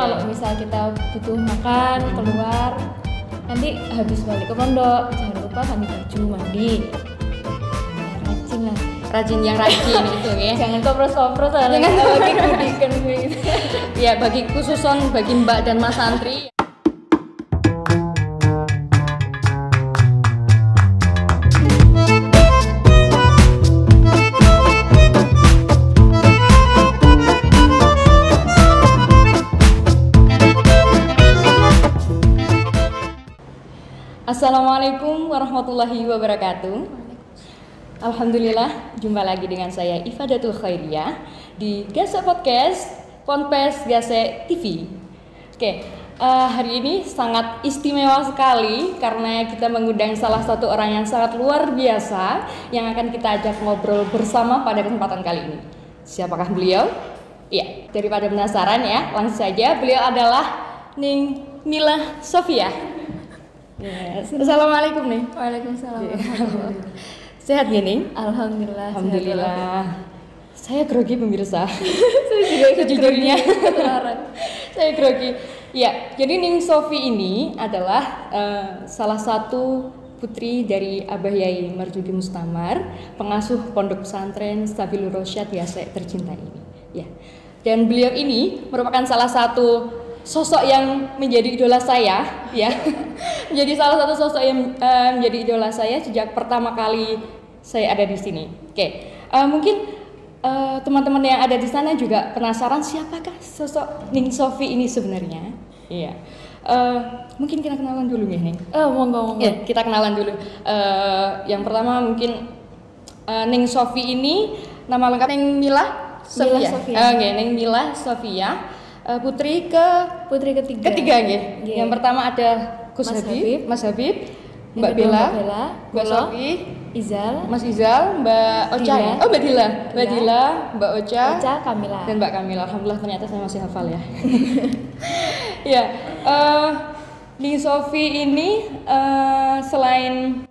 kalau misal kita butuh makan keluar, nanti habis balik ke pondok jangan lupa ganti baju, mandi. Rajin lah. Rajin yang rajin itu ya. Jangan kopros-kopros lah. Bagi kudikan gitu. Ya, bagi khususon bagi Mbak dan Mas Santri. Assalamualaikum warahmatullahi wabarakatuh. Alhamdulillah, jumpa lagi dengan saya Ifadatul Khairiyah di Gase Podcast, Ponpes Gase TV. Oke, hari ini sangat istimewa sekali karena kita mengundang salah satu orang yang sangat luar biasa yang akan kita ajak ngobrol bersama pada kesempatan kali ini. Siapakah beliau? Iya, daripada penasaran ya, langsung saja. Beliau adalah Ning Mila Sofia. Yes. Assalamualaikum nih. Waalaikumsalam. Sehat gini? Alhamdulillah. Alhamdulillah. Saya grogi pemirsa. Saya juga sejujurnya. Saya grogi. Ya, jadi Ning Sofi ini adalah salah satu putri dari Abah Yai Marzuki Mustamar, pengasuh Pondok Pesantren Sabilur Rasyad Gase tercinta ini. Ya. Dan beliau ini merupakan salah satu sosok yang menjadi idola saya, ya. Menjadi salah satu sosok yang menjadi idola saya sejak pertama kali saya ada di sini. Oke, mungkin teman-teman yang ada di sana juga penasaran siapakah sosok Ning Sofi ini sebenarnya? Iya. Mungkin kita kenalan dulu ya, Ning. Monggo. Ya, kita kenalan dulu. Yang pertama mungkin Ning Sofi ini nama lengkap Ning Mila Sofia. Oke, Ning Mila Sofia. Putri ketiga nggih. Yang pertama ada Mas Habib, Mbak Bella, Mbak Sofi, Mas Izal, Mbak Ocha. Oh, Mbak Dila, Mbak Ocha, Kamila. Dan Mbak Kamila. Alhamdulillah ternyata saya masih hafal ya. Ya, Ning Sofi ini selain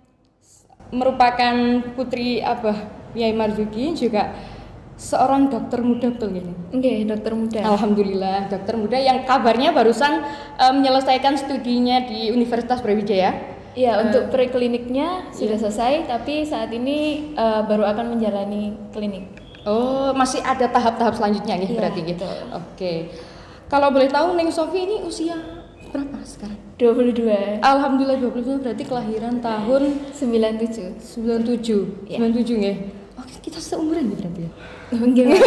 merupakan putri Abah Yai Marzuki juga seorang dokter muda, betul gini? Oke, dokter muda. Alhamdulillah, dokter muda yang kabarnya barusan menyelesaikan studinya di Universitas Brawijaya. Iya, untuk prekliniknya sudah selesai, tapi saat ini baru akan menjalani klinik. Oh, masih ada tahap-tahap selanjutnya nih berarti gitu. Oke. Kalau boleh tahu Ning Sofi ini usia berapa sekarang? 22. Alhamdulillah 22, berarti kelahiran tahun 97. 97 nggih. Oh, kita seumuran nih berarti ya? Gimana?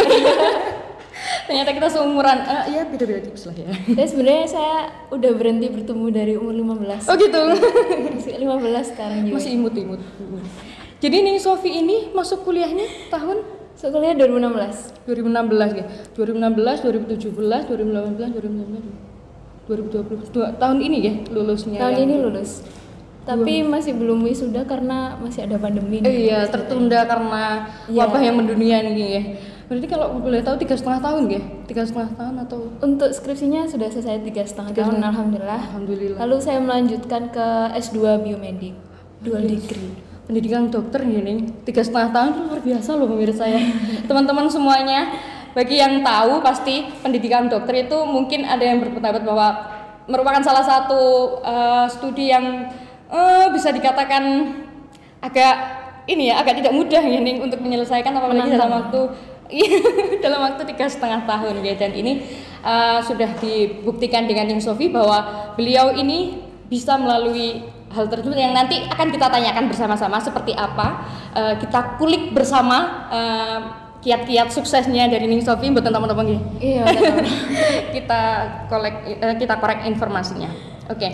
Ternyata kita seumuran, ya beda-beda tipis lah ya. Dan sebenarnya saya udah berhenti bertemu dari umur 15. Oh gitu? Masih 15 sekarang juga. Masih imut-imut. Jadi Ning Sofi ini masuk kuliahnya tahun? Masuk kuliah 2016. 2016 ya? 2016, 2017, 2018, 2019, 2020. Tahun ini ya lulusnya? Tahun ini lulus. Tapi masih belum wisuda karena masih ada pandemi. Iya, tertunda karena wabah yang mendunia nih ya. Berarti kalau boleh tahu 3,5 tahun ya? 3,5 tahun atau? Untuk skripsinya sudah selesai 3,5 tahun, alhamdulillah. Lalu saya melanjutkan ke S2 Biomedik, dual degree. Pendidikan dokter gini, 3,5 tahun itu luar biasa loh pemirsa ya. Teman-teman semuanya, bagi yang tahu pasti pendidikan dokter itu mungkin ada yang berpendapat bahwa merupakan salah satu studi yang bisa dikatakan agak tidak mudah ya Ning untuk menyelesaikan, apalagi dalam waktu 3,5 tahun ya. Dan ini sudah dibuktikan dengan Ning Sofi bahwa beliau ini bisa melalui hal tersebut yang nanti akan kita tanyakan bersama-sama seperti apa. Kita kulik bersama kiat-kiat suksesnya dari Ning Sofi buat teman-teman ya. Iya, kita korek informasinya. Oke.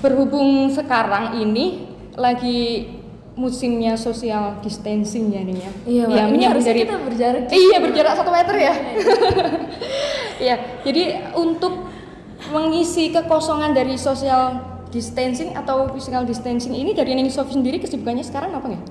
Berhubung sekarang ini lagi musimnya social distancing ya nih ya. Iya, yang ini harus kita berjarak. Iya, berjarak 1 meter ya. Iya, jadi untuk mengisi kekosongan dari social distancing atau physical distancing ini, dari Ning Sofi sendiri kesibukannya sekarang apa nggak?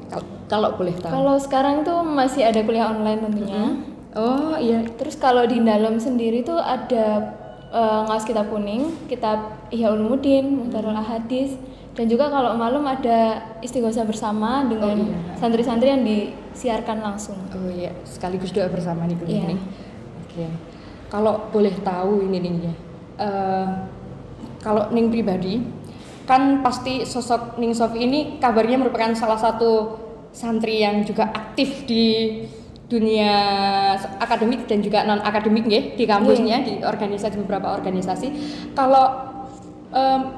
Kalau boleh tahu. Kalau sekarang tuh masih ada kuliah online tentunya. Oh iya. Terus kalau di dalam sendiri tuh ada ngawas kitab kuning, kitab Ihya Ulumuddin, Muhtarul Ahadits, dan juga kalau malam ada istighosah bersama dengan santri-santri yang disiarkan langsung. Oh iya, sekaligus doa bersama nih Bu. Oke. kalau boleh tahu ini nih ya, kalau Ning pribadi kan pasti sosok Ning Sofi ini kabarnya merupakan salah satu santri yang juga aktif di dunia akademik dan juga non akademik ya, di kampusnya, di organisasi, beberapa organisasi. Kalau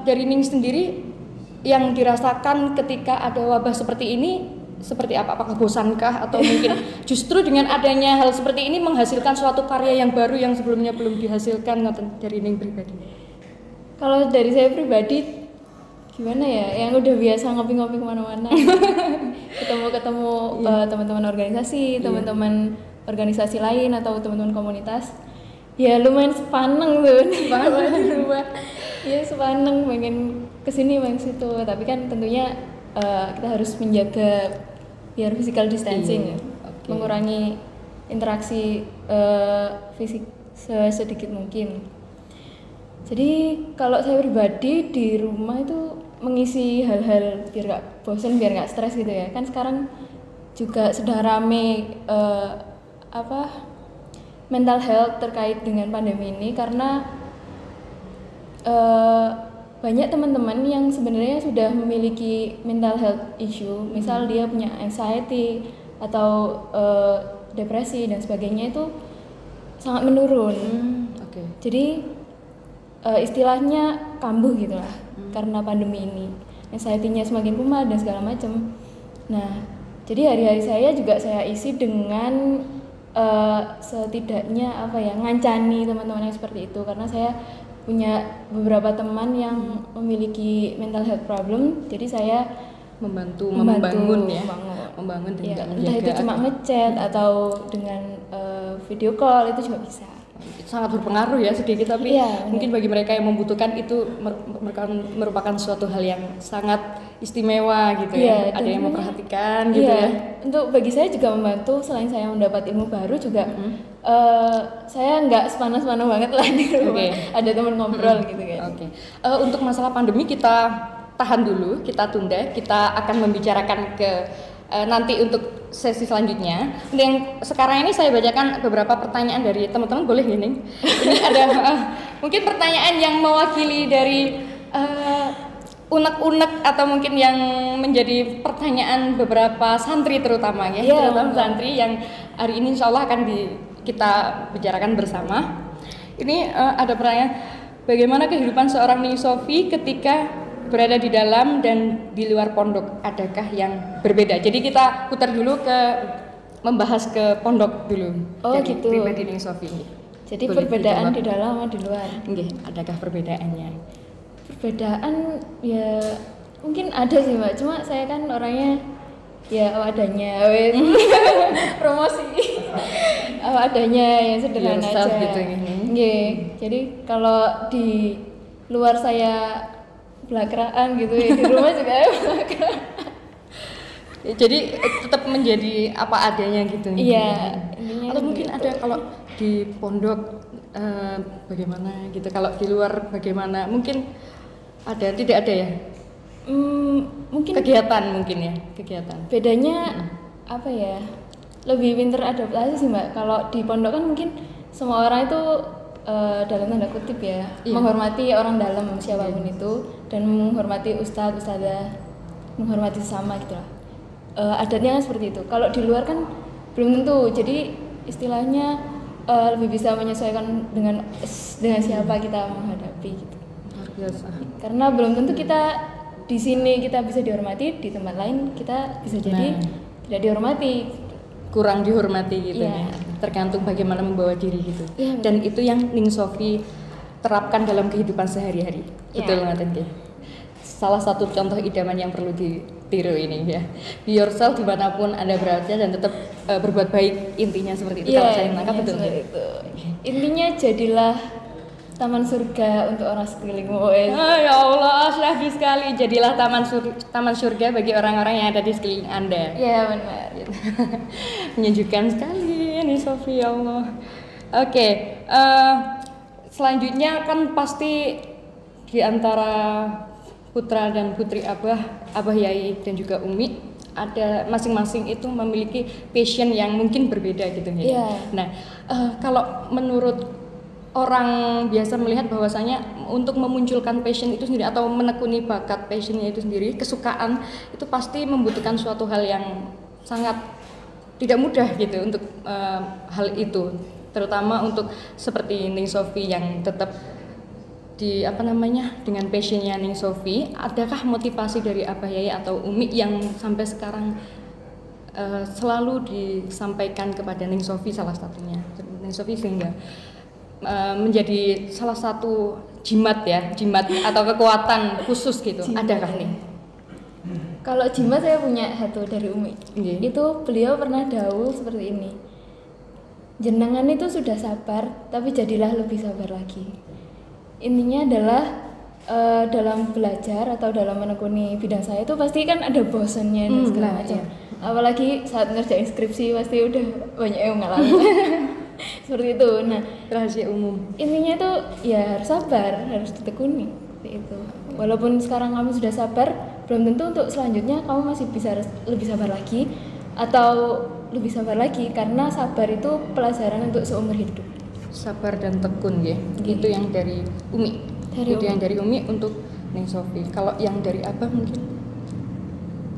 dari Ning sendiri yang dirasakan ketika ada wabah seperti ini seperti apa? Apakah bosankah atau mungkin justru dengan adanya hal seperti ini menghasilkan suatu karya yang baru yang sebelumnya belum dihasilkan dari Ning pribadi? Kalau dari saya pribadi gimana ya, yang udah biasa ngopi-ngopi kemana-mana ketemu teman-teman organisasi, teman-teman organisasi lain atau teman-teman komunitas, ya lumayan sepaneng tuh di rumah. Ya sepaneng, pengen kesini pengen situ, tapi kan tentunya kita harus menjaga biar physical distancing, mengurangi interaksi fisik sedikit mungkin. Jadi kalau saya pribadi di rumah itu mengisi hal-hal biar gak bosan, biar gak stres gitu ya. Kan sekarang juga sedang rame mental health terkait dengan pandemi ini, karena banyak teman-teman yang sebenarnya sudah memiliki mental health issue, misal dia punya anxiety atau depresi dan sebagainya, itu sangat menurun. Jadi istilahnya kambuh gitulah karena pandemi ini, anxiety-nya semakin kumat dan segala macam. Nah, jadi hari-hari saya juga saya isi dengan setidaknya ngancani teman-teman yang seperti itu, karena saya punya beberapa teman yang memiliki mental health problem, jadi saya membangun dan juga entah itu cuma ngechat atau dengan video call, itu juga bisa. Sangat berpengaruh ya sedikit, tapi mungkin bagi mereka yang membutuhkan itu merupakan suatu hal yang sangat istimewa gitu ya. Ada yang memperhatikan gitu ya. Untuk bagi saya juga membantu, selain saya mendapat ilmu baru juga saya nggak sepanas-panas banget lah di rumah. Ada teman ngobrol gitu kan. Untuk masalah pandemi kita tahan dulu, kita tunda, kita akan membicarakan ke nanti untuk sesi selanjutnya. Yang sekarang ini saya bacakan beberapa pertanyaan dari teman-teman, boleh gini? Ini ada mungkin pertanyaan yang mewakili dari unek-unek atau mungkin yang menjadi pertanyaan beberapa santri terutama ya, terutama santri yang hari ini insya Allah akan kita bicarakan bersama. Ini ada pertanyaan, bagaimana kehidupan seorang Ning Sofi ketika berada di dalam dan di luar pondok, adakah yang berbeda? Jadi kita putar dulu membahas ke pondok dulu. Gitu. Pribadi Ning Sofi. Jadi boleh perbedaan di dalam sama di luar. Adakah perbedaannya? Perbedaan ya mungkin ada sih Mbak, cuma saya kan orangnya ya adanya, promosi adanya yang sederhana aja. Gitu, jadi kalau di luar saya belakraan gitu ya, di rumah juga belakraan. Jadi tetap menjadi apa adanya gitu. Iya. Atau mungkin ada kalau di pondok bagaimana gitu, kalau di luar bagaimana? Mungkin ada, tidak ada ya? Mungkin kegiatan bedanya apa ya, lebih pinter adaptasi sih Mbak. Kalau di pondok kan mungkin semua orang itu dalam tanda kutip ya, menghormati orang dalam siapapun itu, dan menghormati ustadzah, menghormati sesama gitu lah. Adatnya kan seperti itu. Kalau di luar kan belum tentu, jadi istilahnya lebih bisa menyesuaikan dengan siapa kita menghadapi gitu. Karena belum tentu kita di sini kita bisa dihormati, di tempat lain kita bisa jadi tidak dihormati, kurang dihormati gitu ya. Tergantung bagaimana membawa diri gitu. Dan itu yang Ning Sofi terapkan dalam kehidupan sehari-hari. Betul banget ya. Salah satu contoh idaman yang perlu ditiru ini ya. Be yourself dimanapun Anda berada dan tetap berbuat baik, intinya seperti itu. Kalau saya menangkap betul itu. Intinya jadilah taman surga untuk orang sekelilingmu. Ya Allah, syahdu sekali. Jadilah taman surga bagi orang-orang yang ada di sekeliling Anda. Iya benar. Menyejukkan sekali ini Sofi, ya Allah. Selanjutnya kan pasti di antara putra dan putri Abah Yai dan juga Umi, ada masing-masing itu memiliki passion yang mungkin berbeda gitu ya. Nah, kalau menurut orang biasa melihat bahwasanya untuk memunculkan passion itu sendiri atau menekuni bakat passionnya itu sendiri, kesukaan itu pasti membutuhkan suatu hal yang sangat tidak mudah gitu untuk hal itu, terutama untuk seperti Ning Sofi yang tetap di dengan passionnya Ning Sofi. Adakah motivasi dari Abah Yaya atau Umi yang sampai sekarang selalu disampaikan kepada Ning Sofi, salah satunya Ning Sofi, sehingga menjadi salah satu jimat atau kekuatan khusus gitu, adakah nih? Kalau jimat saya punya satu dari Umi. Itu beliau pernah dawuh seperti ini, jenengan itu sudah sabar tapi jadilah lebih sabar lagi. Intinya adalah dalam belajar atau dalam menekuni bidang saya itu pasti kan ada bosannya dan segala macam. Apalagi saat ngerjain skripsi pasti udah banyak yang mengalami. Seperti itu. Nah, rahasia umum. Intinya itu ya harus sabar, harus ditekuni seperti itu. Walaupun sekarang kamu sudah sabar, belum tentu untuk selanjutnya kamu masih bisa lebih sabar lagi atau lebih sabar lagi, karena sabar itu pelajaran untuk seumur hidup. Sabar dan tekun ya. Itu yang dari Umi. Yang dari Umi untuk Ning Sofi. Kalau yang dari Abah mungkin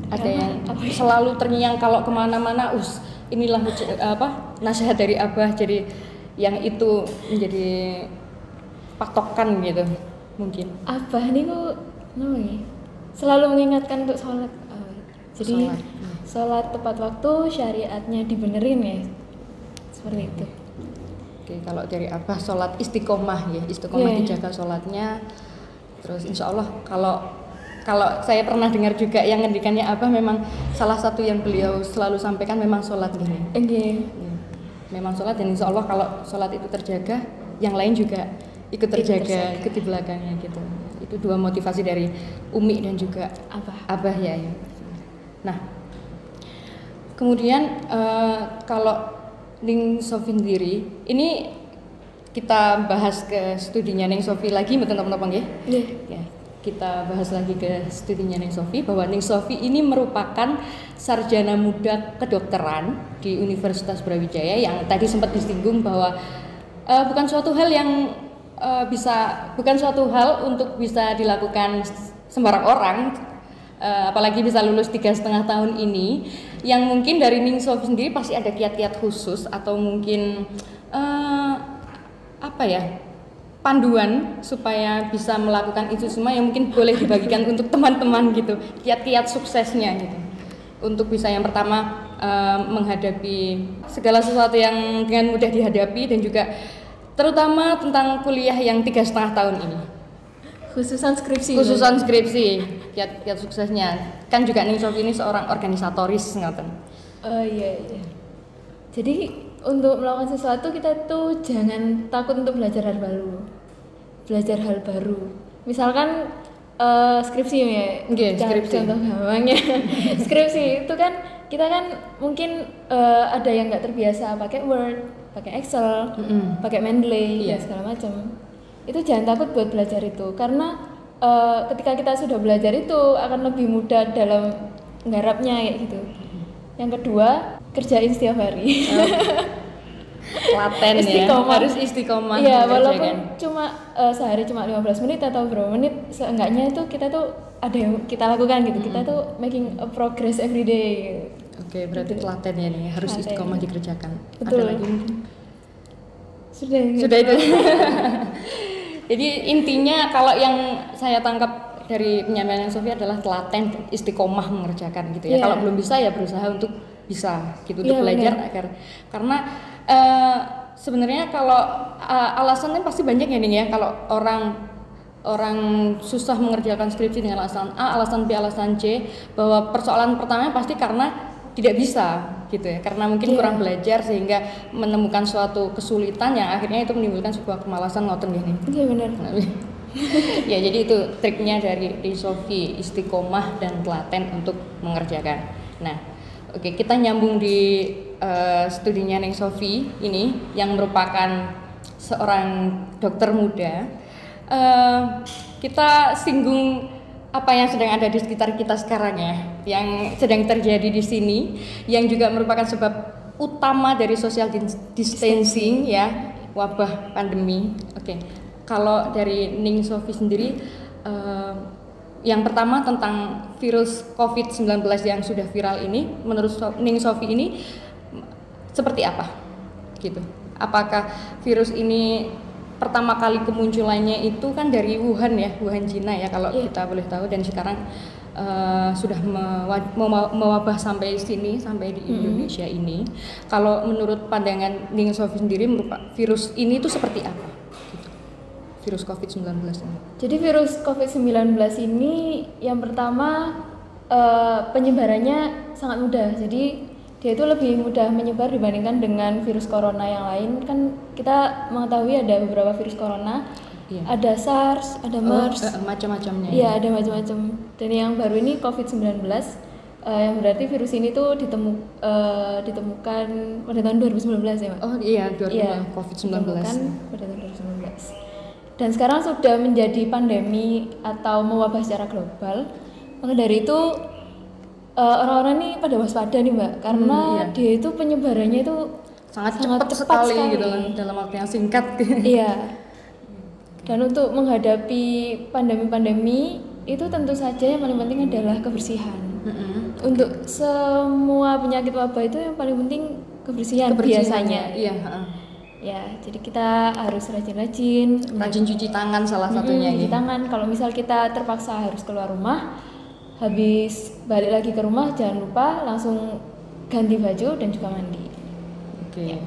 ada yang selalu terngiang kalau kemana-mana, inilah nasihat dari Abah, jadi yang itu menjadi patokan gitu mungkin. Abah nih kok selalu mengingatkan untuk sholat. Jadi sholat tepat waktu, syariatnya dibenerin ya, seperti itu. Oke, kalau dari Abah sholat istiqomah ya, dijaga sholatnya. Terus insya Allah kalau saya pernah dengar juga yang ngendikannya Abah, memang salah satu yang beliau selalu sampaikan memang sholat gini. Memang sholat, dan insya Allah kalau sholat itu terjaga, yang lain juga ikut terjaga, ikut di belakangnya gitu. Itu dua motivasi dari Umi dan juga Abah ya. Nah, kemudian kalau Ning Sofi sendiri, ini kita bahas ke studinya Ning Sofi lagi, teman-teman ya. Ya. Kita bahas lagi ke studinya Ning Sofi, bahwa Ning Sofi ini merupakan sarjana muda kedokteran di Universitas Brawijaya, yang tadi sempat disinggung bahwa bukan suatu hal untuk bisa dilakukan sembarang orang, apalagi bisa lulus 3,5 tahun ini, yang mungkin dari Ning Sofi sendiri pasti ada kiat-kiat khusus atau mungkin panduan supaya bisa melakukan itu semua, yang mungkin boleh dibagikan untuk teman-teman gitu, kiat-kiat suksesnya gitu, untuk bisa yang pertama menghadapi segala sesuatu yang dengan mudah dihadapi, dan juga terutama tentang kuliah yang 3,5 tahun ini, khususan skripsi, kiat suksesnya. Kan juga Ning Sofi ini seorang organisatoris, ngoten. Iya. Jadi untuk melakukan sesuatu kita tuh jangan takut untuk belajar hal baru. Misalkan skripsi ya. Contoh gampangnya. Skripsi itu kan kita kan mungkin ada yang nggak terbiasa pakai Word, pakai Excel, pakai Mendeley dan segala macam. Itu jangan takut buat belajar itu, karena ketika kita sudah belajar itu akan lebih mudah dalam nggarapnya kayak gitu. Yang kedua, kerjain setiap hari. Laten ya, harus istiqomah. Iya, walaupun cuma sehari cuma 15 menit atau berapa menit, seenggaknya itu kita tuh ada yang kita lakukan gitu. Kita tuh making a progress every day gitu. Oke, berarti telaten ya nih, harus istiqomah dikerjakan. Betul. Ada lagi mungkin? Sudah itu. Jadi intinya kalau yang saya tangkap dari penyampaian Sofi adalah telaten, istiqomah mengerjakan gitu ya. Kalau belum bisa ya berusaha untuk bisa gitu, untuk belajar agar, karena sebenarnya kalau alasannya pasti banyak ya nih ya, kalau orang susah mengerjakan skripsi dengan alasan A, alasan B, alasan C, bahwa persoalan pertamanya pasti karena tidak bisa gitu ya, karena mungkin kurang belajar sehingga menemukan suatu kesulitan yang akhirnya itu menimbulkan sebuah kemalasan, ngoten gini. Iya benar. Ya, jadi itu triknya dari Sofi, istiqomah dan telaten untuk mengerjakan. Nah, oke, kita nyambung di studinya Ning Sofi ini, yang merupakan seorang dokter muda. Kita singgung apa yang sedang ada di sekitar kita sekarang ya, yang sedang terjadi di sini, yang juga merupakan sebab utama dari social distancing ya, wabah pandemi. Oke. Kalau dari Ning Sofi sendiri, yang pertama tentang virus COVID-19 yang sudah viral ini, menurut Ning Sofi ini seperti apa? Gitu. Apakah virus ini pertama kali kemunculannya itu kan dari Wuhan ya, Wuhan Cina ya kalau kita boleh tahu, dan sekarang sudah mewabah sampai sini, sampai di Indonesia ini. Kalau menurut pandangan Ning Sofi sendiri, virus ini itu seperti apa? Gitu. Virus COVID-19 ini. Jadi virus COVID-19 ini yang pertama penyebarannya sangat mudah. Jadi dia itu lebih mudah menyebar dibandingkan dengan virus corona yang lain. Kan kita mengetahui ada beberapa virus corona, ada SARS, ada MERS, macam-macamnya. Iya, ada macam-macam. Dan yang baru ini COVID-19, yang berarti virus ini tuh ditemukan pada tahun 2019 ya, Mbak? Oh iya, COVID-19. Ditemukan pada tahun 2019. Dan sekarang sudah menjadi pandemi atau mewabah secara global. Maka dari itu orang-orang ini pada waspada nih, Mbak, karena dia itu penyebarannya itu sangat cepat sekali gitu dalam waktu yang singkat. Iya. Dan untuk menghadapi pandemi-pandemi itu tentu saja yang paling penting adalah kebersihan. Untuk semua penyakit wabah itu yang paling penting kebersihan biasanya. Iya. Ya, jadi kita harus rajin cuci tangan salah satunya. Cuci tangan. Kalau misal kita terpaksa harus keluar rumah, habis balik lagi ke rumah jangan lupa langsung ganti baju dan juga mandi. Oke.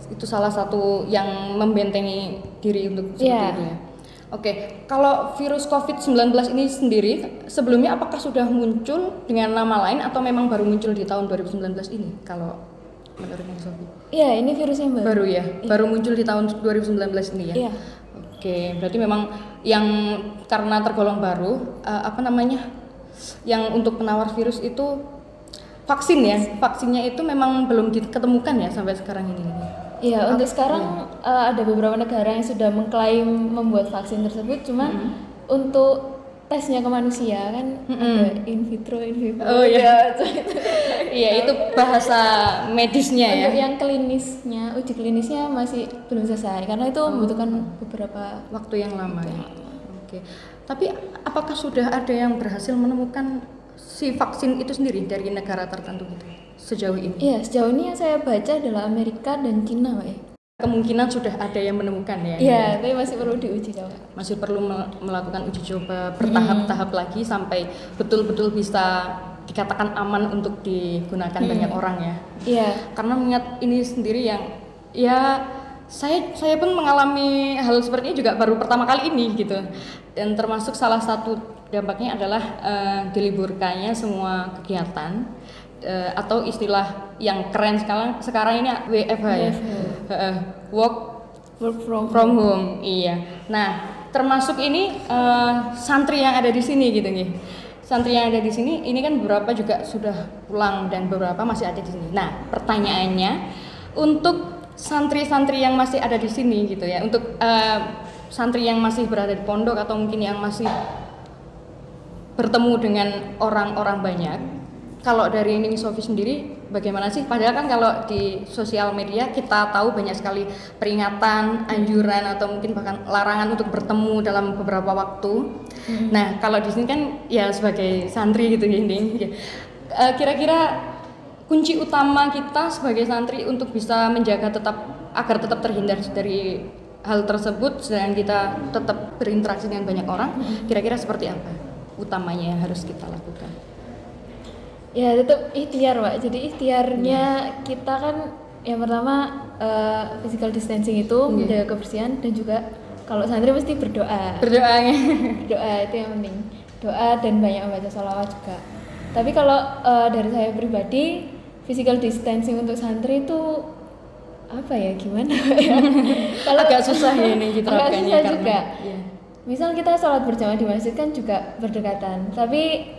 Itu salah satu yang membentengi diri untuk seperti itu ya. Oke, kalau virus COVID-19 ini sendiri sebelumnya apakah sudah muncul dengan nama lain atau memang baru muncul di tahun 2019 ini kalau menurut Ning Sofi? Iya, ini virus yang baru. Baru ya? Iya. Baru muncul di tahun 2019 ini ya? Iya. Oke, berarti memang yang karena tergolong baru, yang untuk penawar virus itu vaksin ya? Vaksinnya itu memang belum diketemukan ya sampai sekarang ini? Iya, untuk sekarang ada beberapa negara yang sudah mengklaim membuat vaksin tersebut, cuma untuk tesnya ke manusia kan ada in vitro. Oh iya. Iya, itu bahasa medisnya ya. Untuk yang klinisnya, uji klinisnya masih belum selesai karena itu membutuhkan beberapa waktu yang lama ya. Oke. Tapi apakah sudah ada yang berhasil menemukan si vaksin itu sendiri dari negara tertentu gitu sejauh ini? Iya, sejauh ini yang saya baca adalah Amerika dan Cina, Pak ya. Kemungkinan sudah ada yang menemukan ya. Iya, tapi masih perlu diuji coba. Masih perlu melakukan uji coba bertahap-tahap lagi sampai betul-betul bisa dikatakan aman untuk digunakan banyak orang ya. Iya. Karena mengingat ini sendiri yang ya saya pun mengalami hal seperti ini juga baru pertama kali ini gitu. Dan termasuk salah satu dampaknya adalah diliburkannya semua kegiatan. Atau istilah yang keren sekarang ini WFH ya, work from home. Iya. Nah, termasuk ini santri yang ada di sini gitu nih. Santri yang ada di sini ini kan beberapa juga sudah pulang dan beberapa masih ada di sini. Nah, pertanyaannya untuk santri-santri yang masih ada di sini gitu ya, untuk santri yang masih berada di pondok atau mungkin yang masih bertemu dengan orang-orang banyak. Kalau dari Ning Sofi sendiri bagaimana sih? Padahal kan kalau di sosial media kita tahu banyak sekali peringatan, anjuran atau mungkin bahkan larangan untuk bertemu dalam beberapa waktu. Nah, kalau di sini kan ya sebagai santri gitu gini. Kira-kira kunci utama kita sebagai santri untuk bisa menjaga agar tetap terhindar dari hal tersebut dan kita tetap berinteraksi dengan banyak orang, kira-kira seperti apa utamanya yang harus kita lakukan? Ya tetap ikhtiar, Pak. Jadi ikhtiarnya kita kan yang pertama physical distancing itu menjaga kebersihan, dan juga kalau santri mesti berdoa. Berdoa itu yang penting. Doa dan banyak membaca sholawat juga. Tapi kalau dari saya pribadi, physical distancing untuk santri itu apa ya, gimana ya? Kalau agak susah ya ini diterapkannya. Agak susah juga. Misal kita sholat berjamaah di masjid kan juga berdekatan. Tapi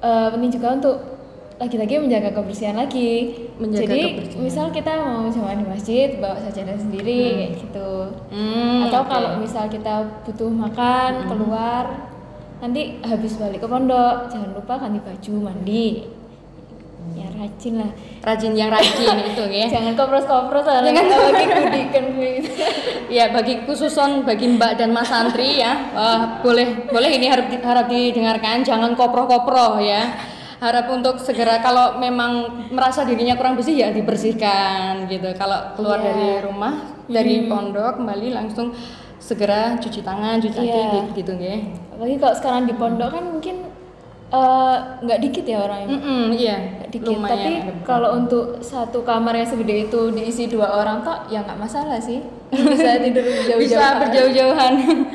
penting juga untuk lagi-lagi menjaga kebersihan lagi. Jadi misal kita mau jamaah di masjid, bawa sajadah sendiri kayak gitu. Atau kalau misal kita butuh makan keluar, nanti habis balik ke pondok jangan lupa ganti baju, mandi. Ya rajin lah. Rajin yang rajin itu ya. Jangan kopros-kopros lah. Jangan bagi kudikan gitu. Ya bagi khususon bagi Mbak dan Mas Santri ya, boleh ini harap didengarkan, jangan koproh-koproh ya. Harap untuk segera kalau memang merasa dirinya kurang bersih ya dibersihkan gitu. Kalau keluar dari rumah, dari pondok kembali langsung segera cuci tangan, cuci kaki gitu ya. Apalagi kalau sekarang di pondok kan mungkin nggak dikit ya orangnya. Iya. Nggak dikit. Tapi kalau untuk satu kamar yang segede itu diisi 2 orang kok ya nggak masalah sih. Bisa tidur jauh-jauh. Bisa berjauh-jauhan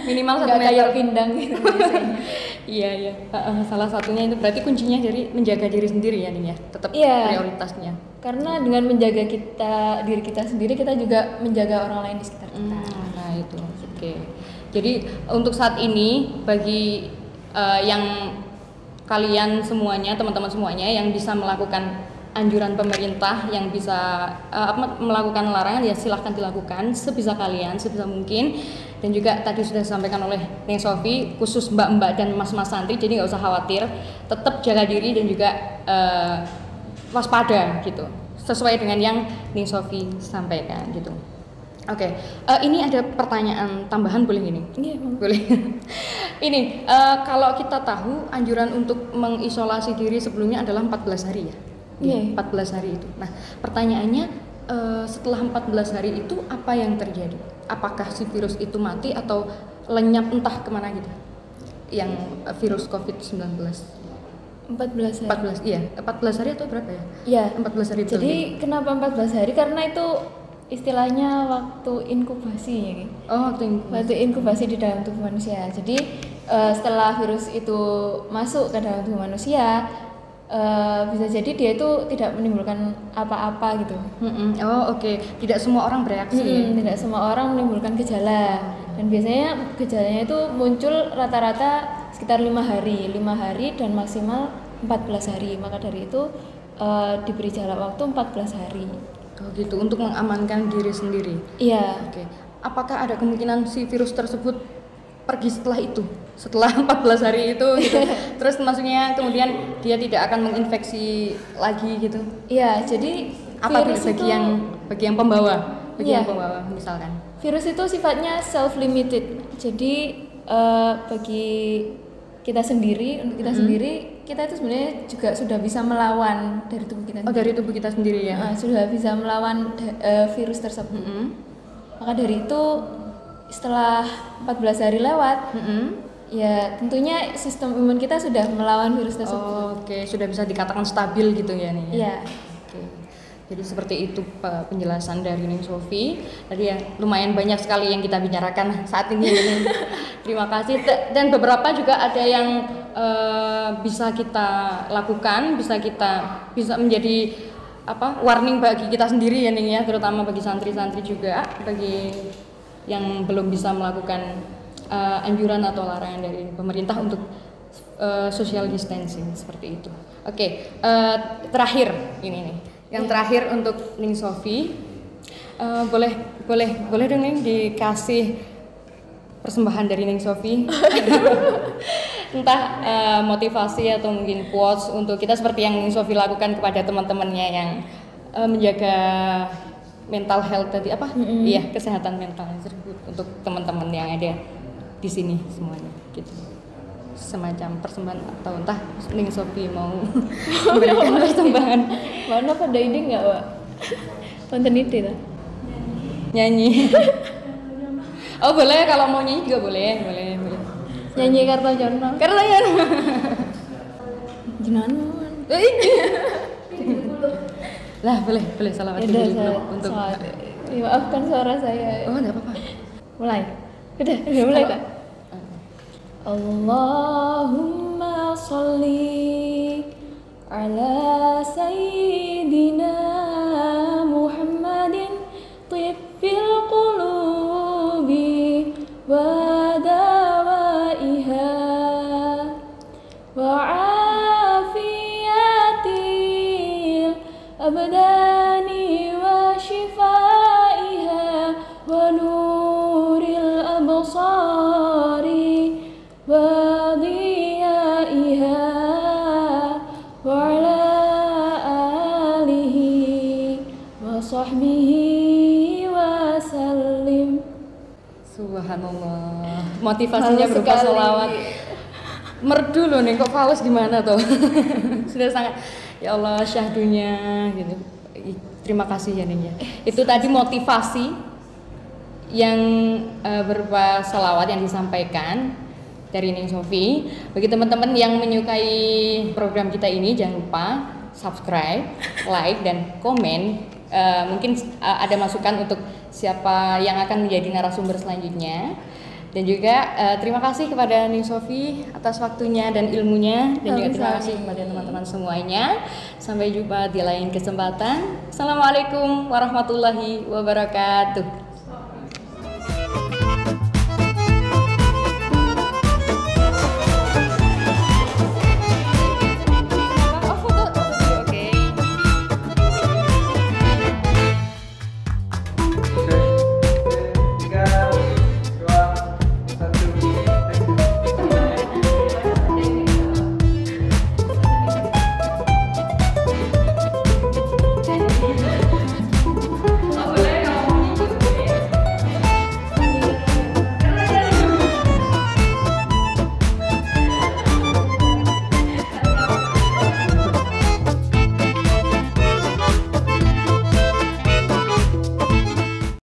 minimal 1 meter. Kayak pindang gitu. Iya. Salah satunya itu berarti kuncinya dari menjaga diri sendiri ya nih ya. Tetap prioritasnya. Karena dengan menjaga diri kita sendiri, kita juga menjaga orang lain di sekitar kita. Nah itu, oke. Jadi untuk saat ini bagi yang kalian semuanya, teman-teman semuanya yang bisa melakukan anjuran pemerintah, yang bisa melakukan larangan ya silahkan dilakukan sebisa kalian, sebisa mungkin. Dan juga tadi sudah disampaikan oleh Neng Sofi, khusus mbak-mbak dan mas-mas santri, jadi nggak usah khawatir, tetap jaga diri dan juga waspada gitu, sesuai dengan yang Neng Sofi sampaikan gitu. Oke, ini ada pertanyaan tambahan boleh ini? Iya, boleh. Ini kalau kita tahu anjuran untuk mengisolasi diri sebelumnya adalah 14 hari ya. Iya. 14 hari itu. Nah, pertanyaannya setelah 14 hari itu apa yang terjadi? Apakah si virus itu mati atau lenyap entah kemana gitu? Yang virus COVID-19. 14 hari. 14, iya. 14 hari atau berapa ya? Iya. 14 hari. Jadi kenapa 14 hari? Karena itu istilahnya waktu inkubasi ya. Oh, waktu inkubasi di dalam tubuh manusia. Jadi setelah virus itu masuk ke dalam tubuh manusia, bisa jadi dia itu tidak menimbulkan apa-apa gitu. Oh oke. Tidak semua orang bereaksi. Tidak semua orang menimbulkan gejala. Dan biasanya gejalanya itu muncul rata-rata sekitar 5 hari dan maksimal 14 hari. Maka dari itu diberi jarak waktu 14 hari. Oh gitu, untuk mengamankan diri sendiri. Iya. Oke. Apakah ada kemungkinan si virus tersebut pergi setelah itu? Setelah 14 hari itu gitu. Terus maksudnya kemudian dia tidak akan menginfeksi lagi gitu. Iya, jadi apa bagi yang pembawa? Yang pembawa misalkan. Virus itu sifatnya self limited. Jadi bagi kita sendiri, untuk kita sendiri, kita itu sebenarnya juga sudah bisa melawan dari tubuh kita sendiri. Oh, dari tubuh kita sendiri ya. Sudah bisa melawan virus tersebut. Maka dari itu setelah 14 hari lewat, ya tentunya sistem imun kita sudah melawan virus tersebut. Oke, sudah bisa dikatakan stabil gitu ya nih. Iya. Jadi seperti itu penjelasan dari Neng Sofi. Tadi ya lumayan banyak sekali yang kita bicarakan saat ini. Terima kasih. Dan beberapa juga ada yang bisa kita lakukan, bisa menjadi warning bagi kita sendiri ya Neng ya, terutama bagi santri-santri juga, bagi yang belum bisa melakukan anjuran atau larangan dari pemerintah untuk social distancing seperti itu. Oke, terakhir ini nih. Yang terakhir untuk Ning Sofi, boleh dong Ning dikasih persembahan dari Ning Sofi, entah motivasi atau mungkin quotes untuk kita seperti yang Ning Sofi lakukan kepada teman-temannya yang menjaga mental health tadi iya kesehatan mental untuk teman-teman yang ada di sini semuanya gitu. Semacam persembahan atau entah Ning Sofi mau memberikan persembahan. Mana pada ide nggak, Wak? Spontanity lah. Nyanyi. Oh boleh, kalau mau nyanyi juga boleh. Nyanyi Kartojono. Jenanon. Lah boleh salawat dulu untuk. Maafkan suara saya. Oh enggak apa-apa. Mulai. Udah mulai Kak. Allahumma sholli ala sayyidina Muhammadin tibbil qulubi wa dawaiha wa afiyatil abdani wa shifaiha wa nuril absari وضيائها وعلى motivasinya Malu berupa sekali. sholawat. Merdu loh nih, kok paus gimana tuh? Sudah sangat, ya Allah syahdunya gitu. Terima kasih ya Ning ya. Itu tadi motivasi yang berupa sholawat yang disampaikan dari Ning Sofi. Bagi teman-teman yang menyukai program kita ini, jangan lupa subscribe, like, dan komen. Mungkin ada masukan untuk siapa yang akan menjadi narasumber selanjutnya. Dan juga terima kasih kepada Ning Sofi atas waktunya dan ilmunya, dan juga terima kasih kepada teman-teman semuanya. Sampai jumpa di lain kesempatan. Assalamualaikum warahmatullahi wabarakatuh.